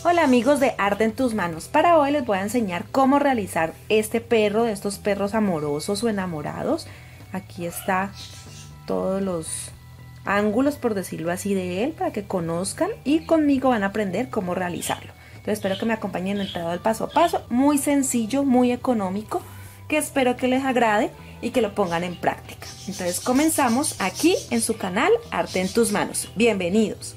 Hola amigos de Arte en tus manos. Para hoy les voy a enseñar cómo realizar este perro, de estos perros amorosos o enamorados. Aquí está todos los ángulos, por decirlo así, de él para que conozcan y conmigo van a aprender cómo realizarlo. Entonces espero que me acompañen en el trabajo del paso a paso, muy sencillo, muy económico, que espero que les agrade y que lo pongan en práctica. Entonces comenzamos aquí en su canal Arte en tus manos. Bienvenidos.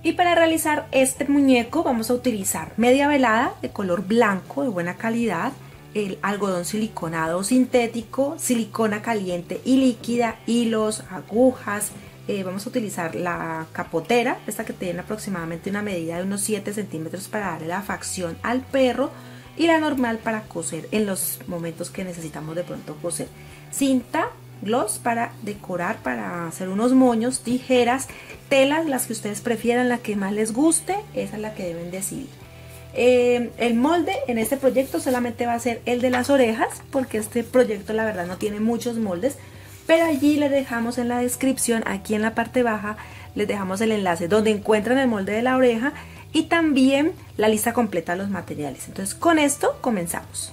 Y para realizar este muñeco vamos a utilizar media velada de color blanco de buena calidad, el algodón siliconado sintético, silicona caliente y líquida, hilos, agujas. Vamos a utilizar la capotera, esta que tiene aproximadamente una medida de unos 7 centímetros para darle la facción al perro, y la normal para coser en los momentos que necesitamos de pronto coser. Cinta gloss para decorar, para hacer unos moños, tijeras, telas, las que ustedes prefieran, la que más les guste, esa es la que deben decidir. El molde en este proyecto solamente va a ser el de las orejas, porque este proyecto la verdad no tiene muchos moldes, pero allí les dejamos en la descripción, aquí en la parte baja, les dejamos el enlace donde encuentran el molde de la oreja y también la lista completa de los materiales. Entonces con esto comenzamos.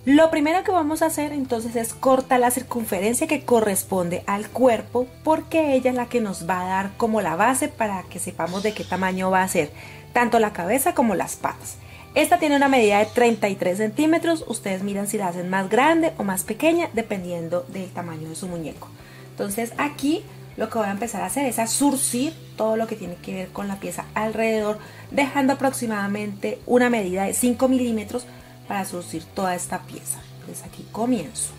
Lo primero que vamos a hacer entonces es cortar la circunferencia que corresponde al cuerpo, porque ella es la que nos va a dar como la base para que sepamos de qué tamaño va a ser tanto la cabeza como las patas. Esta tiene una medida de 33 centímetros, ustedes miran si la hacen más grande o más pequeña dependiendo del tamaño de su muñeco. Entonces aquí lo que voy a empezar a hacer es a zurcir todo lo que tiene que ver con la pieza alrededor, dejando aproximadamente una medida de 5 milímetros para zurcir toda esta pieza. Entonces aquí comienzo.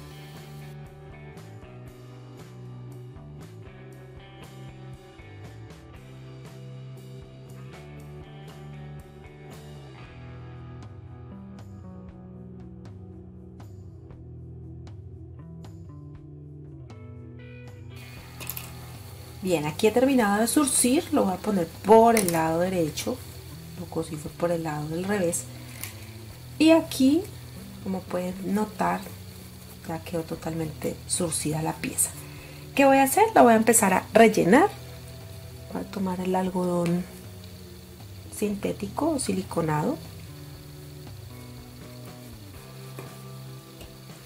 Bien, aquí he terminado de zurcir, lo voy a poner por el lado derecho, lo cosí fue por el lado del revés, y aquí, como pueden notar, ya quedó totalmente zurcida la pieza. ¿Qué voy a hacer? La voy a empezar a rellenar. Voy a tomar el algodón sintético o siliconado,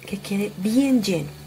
que quede bien lleno.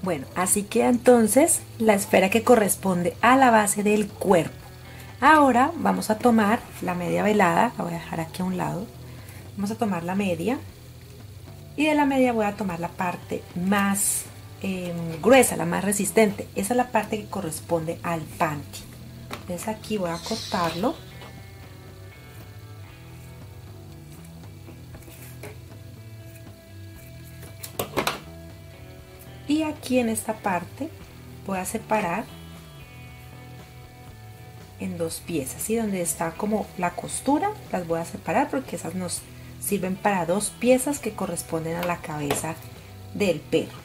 Bueno, así queda entonces la esfera que corresponde a la base del cuerpo. Ahora vamos a tomar la media velada, la voy a dejar aquí a un lado. Vamos a tomar la media y de la media voy a tomar la parte más gruesa, la más resistente. Esa es la parte que corresponde al panty. Entonces aquí voy a cortarlo. Y aquí en esta parte voy a separar en dos piezas, y donde está como la costura las voy a separar porque esas nos sirven para dos piezas que corresponden a la cabeza del perro.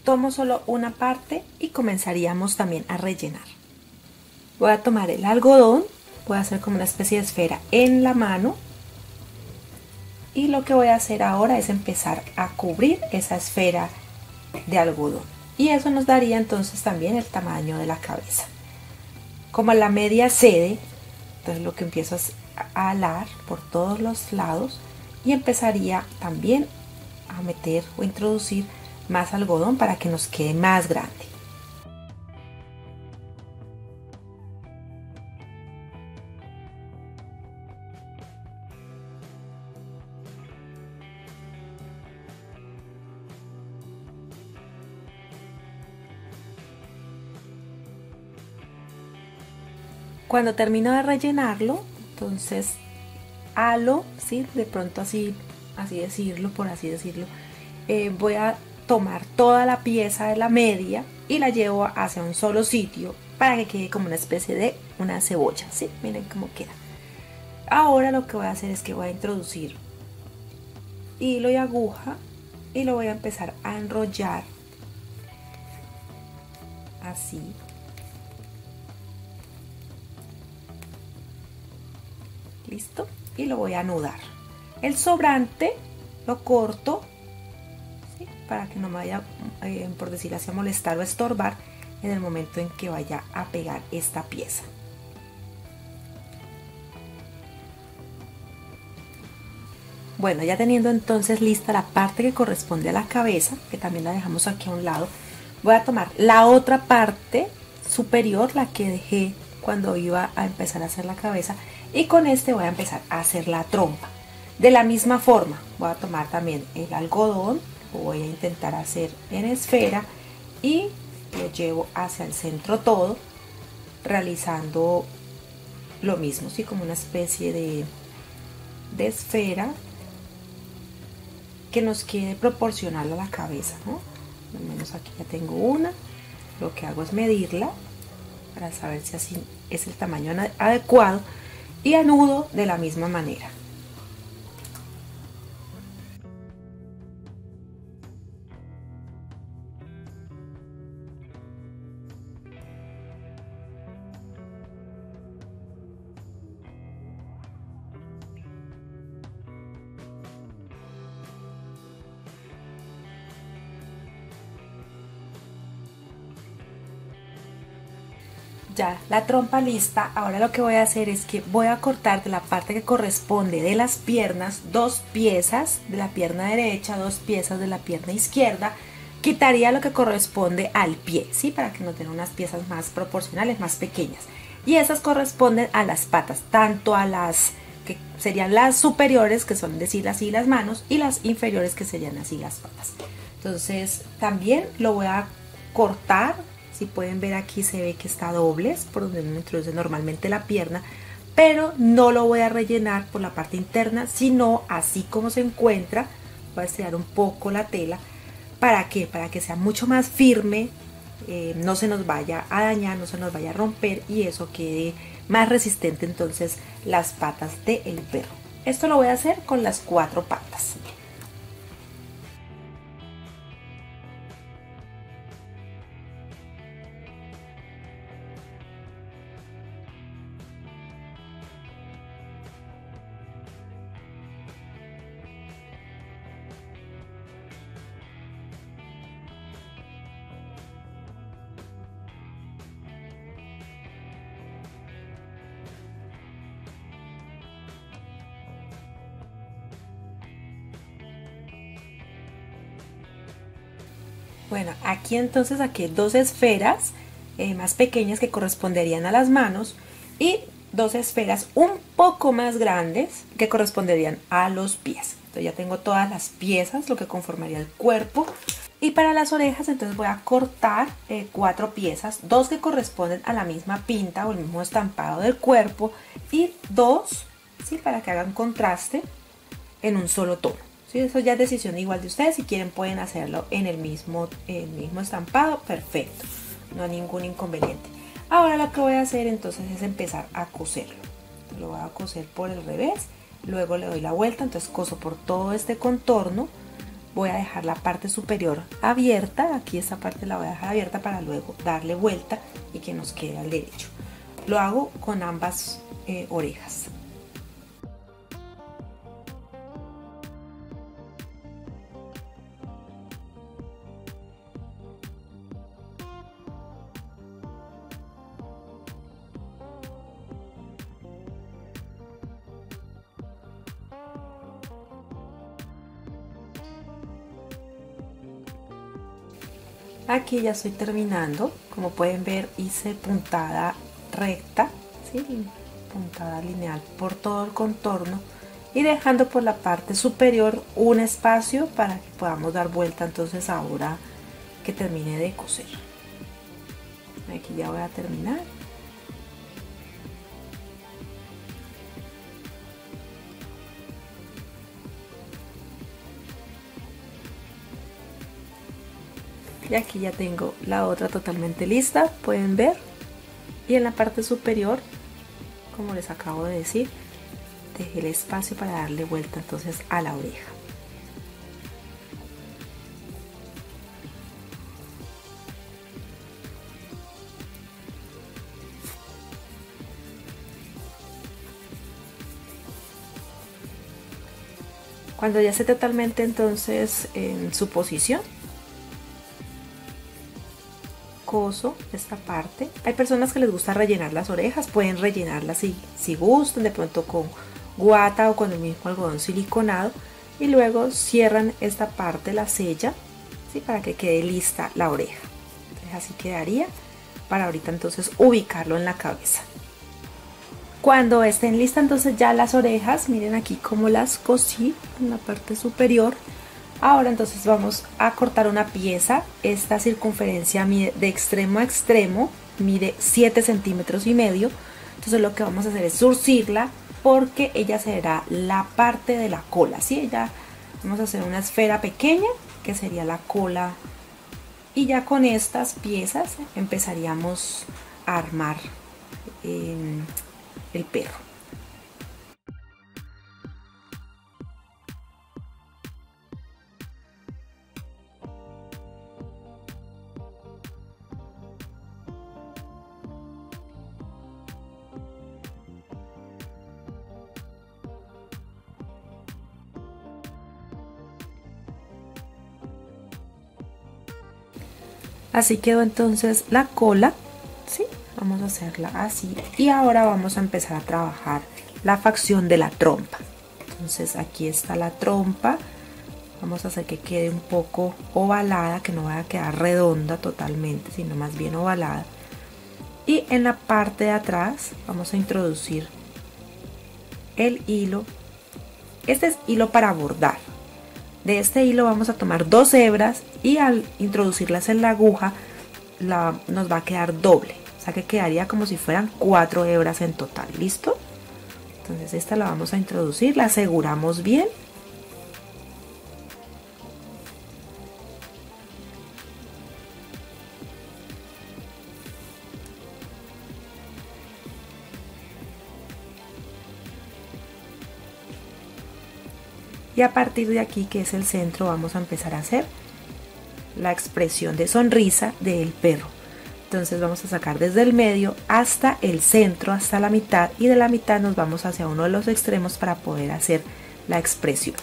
Tomo solo una parte y comenzaríamos también a rellenar. Voy a tomar el algodón, voy a hacer como una especie de esfera en la mano, y lo que voy a hacer ahora es empezar a cubrir esa esfera de algodón, y eso nos daría entonces también el tamaño de la cabeza. Como la media cede, entonces lo que empiezo es a alar por todos los lados y empezaría también a meter o introducir más algodón para que nos quede más grande. Cuando termino de rellenarlo, entonces halo, ¿sí? De pronto así decirlo, por así decirlo, voy a tomar toda la pieza de la media y la llevo hacia un solo sitio para que quede como una especie de una cebolla, ¿sí? Miren cómo queda. Ahora lo que voy a hacer es que voy a introducir hilo y aguja y lo voy a empezar a enrollar así. Listo, y lo voy a anudar. El sobrante lo corto, ¿sí? Para que no me vaya, por decirlo así, a molestar o estorbar en el momento en que vaya a pegar esta pieza. Bueno, ya teniendo entonces lista la parte que corresponde a la cabeza, que también la dejamos aquí a un lado, voy a tomar la otra parte superior, la que dejé cuando iba a empezar a hacer la cabeza, y con este voy a empezar a hacer la trompa. De la misma forma, voy a tomar también el algodón, lo voy a intentar hacer en esfera y lo llevo hacia el centro todo, realizando lo mismo, ¿sí? Como una especie de esfera que nos quede proporcional a la cabeza, ¿no? Al menos aquí ya tengo una. Lo que hago es medirla para saber si así es el tamaño adecuado y anudo de la misma manera. Ya la trompa lista, ahora lo que voy a hacer es que voy a cortar de la parte que corresponde de las piernas 2 piezas de la pierna derecha, 2 piezas de la pierna izquierda. Quitaría lo que corresponde al pie, ¿sí? Para que nos den unas piezas más proporcionales, más pequeñas. Y esas corresponden a las patas, tanto a las que serían las superiores, que son decir así las manos, y las inferiores, que serían así las patas. Entonces también lo voy a cortar. Si pueden ver, aquí se ve que está doble, por donde uno introduce normalmente la pierna, pero no lo voy a rellenar por la parte interna, sino así como se encuentra. Voy a estirar un poco la tela. ¿Para qué? Para que sea mucho más firme, no se nos vaya a dañar, no se nos vaya a romper y eso quede más resistente entonces las patas del perro. Esto lo voy a hacer con las 4 patas. Bueno, aquí entonces saqué 2 esferas más pequeñas que corresponderían a las manos y 2 esferas un poco más grandes que corresponderían a los pies. Entonces ya tengo todas las piezas, lo que conformaría el cuerpo. Y para las orejas entonces voy a cortar 4 piezas, 2 que corresponden a la misma pinta o el mismo estampado del cuerpo y 2, ¿sí? Para que hagan contraste en un solo tono. ¿Sí? Eso ya es decisión igual de ustedes. Si quieren pueden hacerlo en el mismo estampado, perfecto, no hay ningún inconveniente. Ahora lo que voy a hacer entonces es empezar a coserlo. Lo voy a coser por el revés, luego le doy la vuelta, entonces coso por todo este contorno. Voy a dejar la parte superior abierta, aquí esta parte la voy a dejar abierta para luego darle vuelta y que nos quede al derecho. Lo hago con ambas orejas. Aquí ya estoy terminando, como pueden ver hice puntada recta, ¿sí? Puntada lineal por todo el contorno y dejando por la parte superior un espacio para que podamos dar vuelta entonces ahora que termine de coser. Aquí ya voy a terminar. Y aquí ya tengo la otra totalmente lista, pueden ver. Y en la parte superior, como les acabo de decir, dejé el espacio para darle vuelta entonces a la oreja. Cuando ya esté totalmente entonces en su posición, coso esta parte. Hay personas que les gusta rellenar las orejas, pueden rellenarlas si gustan, de pronto con guata o con el mismo algodón siliconado, y luego cierran esta parte, la sella, ¿sí? Para que quede lista la oreja. Entonces así quedaría para ahorita entonces ubicarlo en la cabeza. Cuando estén listas entonces ya las orejas, miren aquí cómo las cosí en la parte superior. Ahora entonces vamos a cortar una pieza. Esta circunferencia mide de extremo a extremo, mide 7 centímetros y medio. Entonces lo que vamos a hacer es zurcirla porque ella será la parte de la cola, ¿sí? Ella, vamos a hacer una esfera pequeña que sería la cola, y ya con estas piezas empezaríamos a armar el perro. Así quedó entonces la cola, ¿sí? Vamos a hacerla así y ahora vamos a empezar a trabajar la facción de la trompa. Entonces aquí está la trompa, vamos a hacer que quede un poco ovalada, que no vaya a quedar redonda totalmente, sino más bien ovalada. Y en la parte de atrás vamos a introducir el hilo. Este es hilo para bordar. De este hilo vamos a tomar 2 hebras y al introducirlas en la aguja nos va a quedar doble, o sea que quedaría como si fueran 4 hebras en total. ¿Listo? Entonces esta la vamos a introducir, la aseguramos bien. Y a partir de aquí, que es el centro, vamos a empezar a hacer la expresión de sonrisa del perro. Entonces vamos a sacar desde el medio hasta el centro, hasta la mitad, y de la mitad nos vamos hacia uno de los extremos para poder hacer la expresión.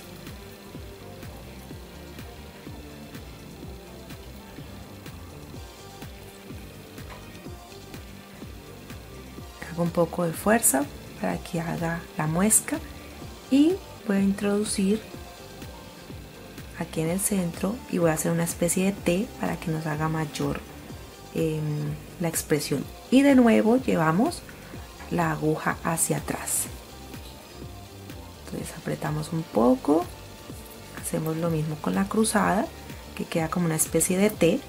Hago un poco de fuerza para que haga la muesca y voy a introducir aquí en el centro y voy a hacer una especie de T para que nos haga mayor la expresión. Y de nuevo llevamos la aguja hacia atrás. Entonces apretamos un poco, hacemos lo mismo con la cruzada, que queda como una especie de T,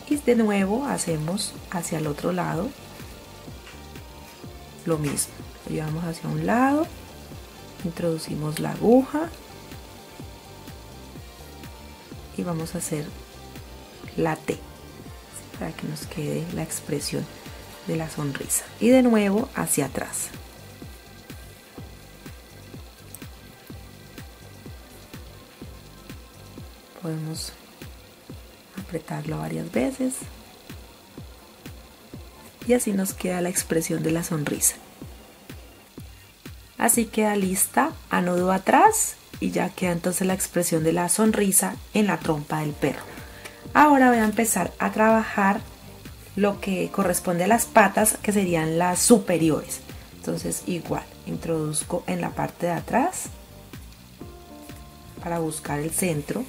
y de nuevo hacemos hacia el otro lado lo mismo. Lo llevamos hacia un lado, introducimos la aguja y vamos a hacer la T para que nos quede la expresión de la sonrisa, y de nuevo hacia atrás. Podemos apretarlo varias veces y así nos queda la expresión de la sonrisa. Así queda lista a nudo atrás y ya queda entonces la expresión de la sonrisa en la trompa del perro. Ahora voy a empezar a trabajar lo que corresponde a las patas, que serían las superiores. Entonces igual introduzco en la parte de atrás para buscar el centro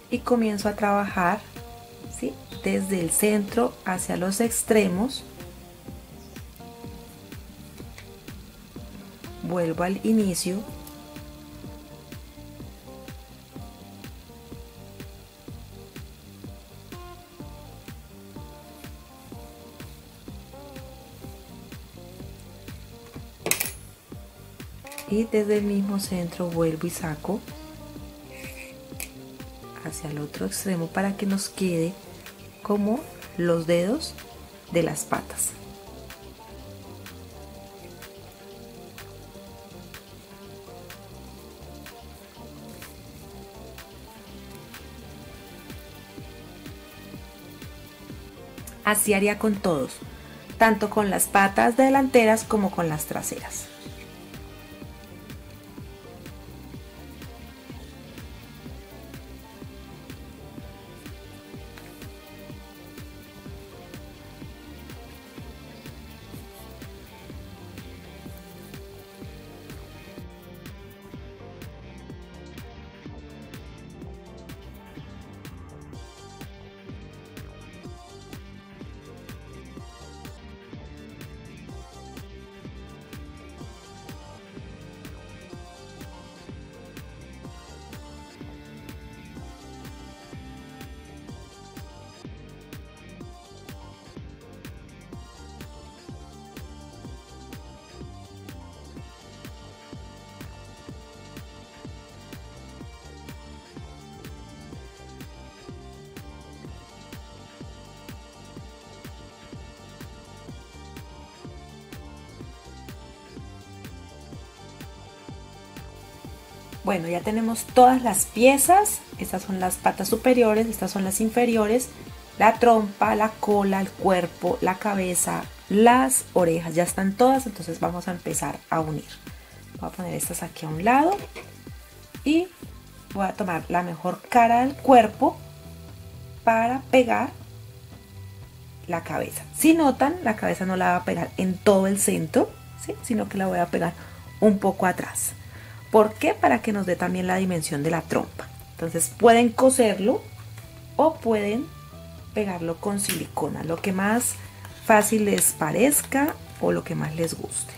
y comienzo a trabajar, ¿sí?, desde el centro hacia los extremos. Vuelvo al inicio y desde el mismo centro vuelvo y saco hacia el otro extremo para que nos quede como los dedos de las patas. Así haría con todos, tanto con las patas delanteras como con las traseras. Bueno, ya tenemos todas las piezas. Estas son las patas superiores, estas son las inferiores, la trompa, la cola, el cuerpo, la cabeza, las orejas. Ya están todas, entonces vamos a empezar a unir. Voy a poner estas aquí a un lado y voy a tomar la mejor cara del cuerpo para pegar la cabeza. Si notan, la cabeza no la voy a pegar en todo el centro, ¿sí? Sino que la voy a pegar un poco atrás. ¿Por qué? Para que nos dé también la dimensión de la trompa. Entonces pueden coserlo o pueden pegarlo con silicona, lo que más fácil les parezca o lo que más les guste.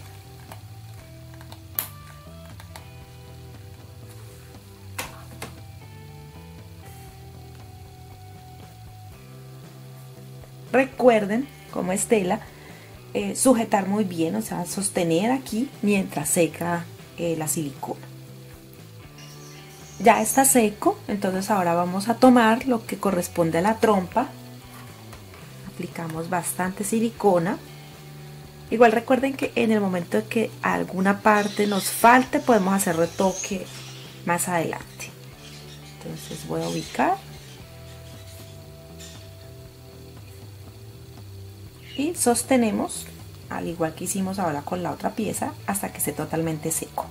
Recuerden, como es tela, sujetar muy bien, o sea, sostener aquí mientras seca la silicona. Ya está seco, entonces ahora vamos a tomar lo que corresponde a la trompa. Aplicamos bastante silicona. Igual recuerden que en el momento de que alguna parte nos falte, podemos hacer retoque más adelante. Entonces voy a ubicar y sostenemos, al igual que hicimos ahora con la otra pieza, hasta que esté totalmente seco.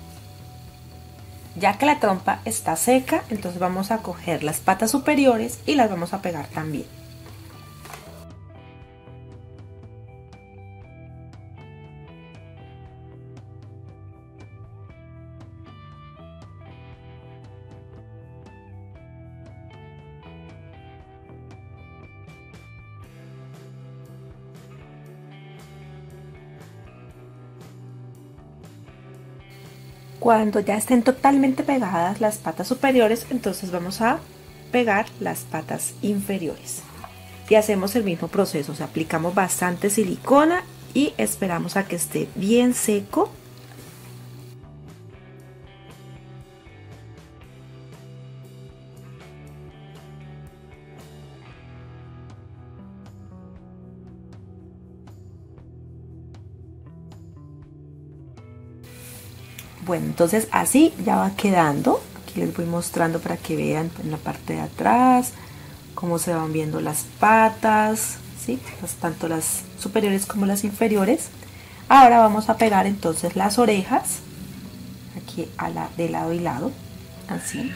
Ya que la trompa está seca, entonces vamos a coger las patas superiores y las vamos a pegar también. Cuando ya estén totalmente pegadas las patas superiores, entonces vamos a pegar las patas inferiores. Y hacemos el mismo proceso, o sea, aplicamos bastante silicona y esperamos a que esté bien seco. Bueno, entonces así ya va quedando. Aquí les voy mostrando para que vean en la parte de atrás cómo se van viendo las patas, ¿sí? Tanto las superiores como las inferiores. Ahora vamos a pegar entonces las orejas aquí de lado y lado, así.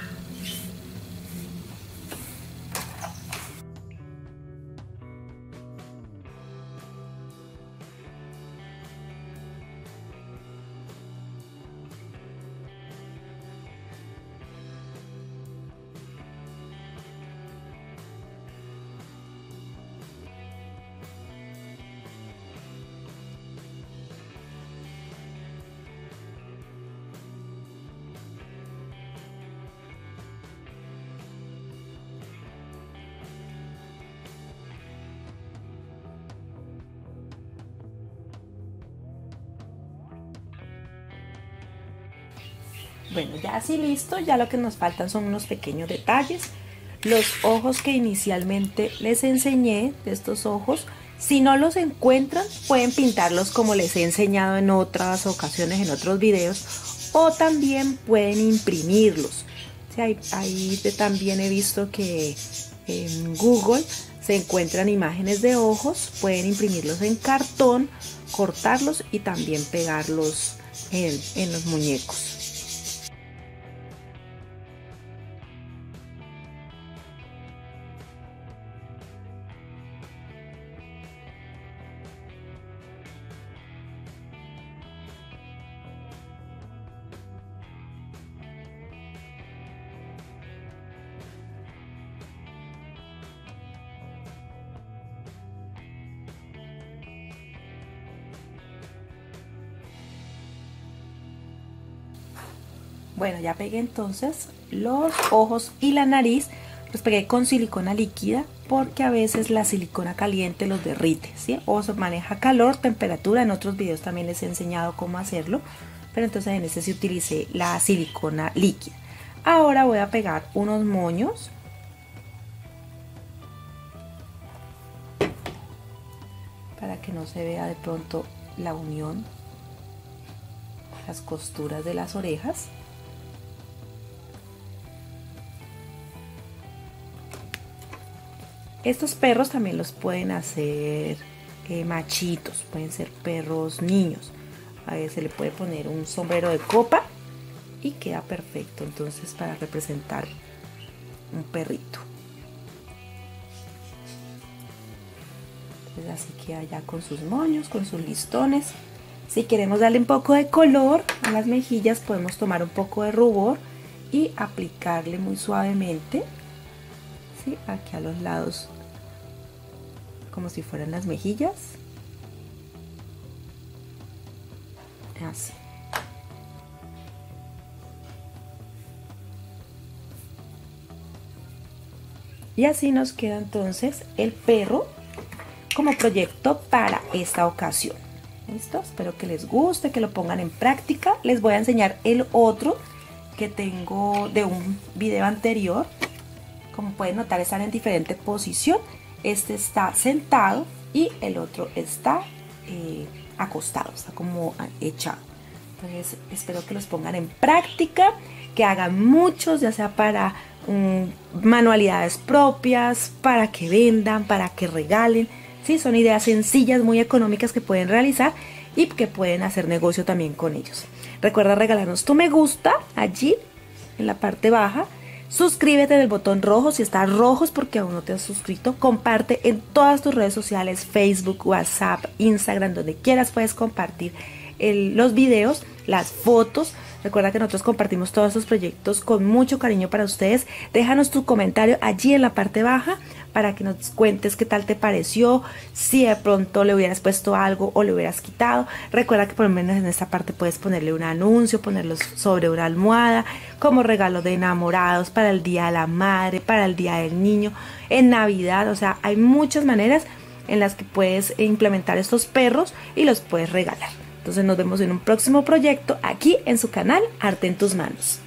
Bueno, ya así listo, ya lo que nos faltan son unos pequeños detalles. los ojos que inicialmente les enseñé, de estos ojos. Si no los encuentran, pueden pintarlos como les he enseñado en otras ocasiones, en otros videos, o también pueden imprimirlos. Sí, ahí también he visto que en Google se encuentran imágenes de ojos, pueden imprimirlos en cartón, cortarlos y también pegarlos en los muñecos. Bueno, ya pegué entonces los ojos y la nariz, los pegué con silicona líquida porque a veces la silicona caliente los derrite, ¿sí? O se maneja calor, temperatura, en otros videos también les he enseñado cómo hacerlo, pero entonces en este sí utilicé la silicona líquida. Ahora voy a pegar unos moños. Para que no se vea de pronto la unión, las costuras de las orejas. Estos perros también los pueden hacer machitos, pueden ser perros niños. A veces se le puede poner un sombrero de copa y queda perfecto entonces para representar un perrito. Entonces así queda ya con sus moños, con sus listones. Si queremos darle un poco de color a las mejillas, podemos tomar un poco de rubor y aplicarle muy suavemente, ¿sí? Aquí a los lados, como si fueran las mejillas, así. Y así nos queda entonces el perro como proyecto para esta ocasión. ¿Listo? Espero que les guste, que lo pongan en práctica. Les voy a enseñar el otro que tengo de un video anterior. Como pueden notar, están en diferente posición. Este está sentado y el otro está acostado, está como echado. Entonces espero que los pongan en práctica, que hagan muchos, ya sea para manualidades propias, para que vendan, para que regalen. Sí, son ideas sencillas, muy económicas que pueden realizar y que pueden hacer negocio también con ellos. Recuerda regalarnos tu me gusta allí en la parte baja. Suscríbete en el botón rojo si está rojo es porque aún no te has suscrito. Comparte en todas tus redes sociales, Facebook, WhatsApp, Instagram, donde quieras puedes compartir los videos, las fotos. Recuerda que nosotros compartimos todos estos proyectos con mucho cariño para ustedes. Déjanos tu comentario allí en la parte baja para que nos cuentes qué tal te pareció, si de pronto le hubieras puesto algo o le hubieras quitado. Recuerda que por lo menos en esta parte puedes ponerle un anuncio, ponerlos sobre una almohada, como regalo de enamorados, para el Día de la Madre, para el Día del Niño, en Navidad. O sea, hay muchas maneras en las que puedes implementar estos perros y los puedes regalar. Entonces nos vemos en un próximo proyecto aquí en su canal Arte en tus Manos.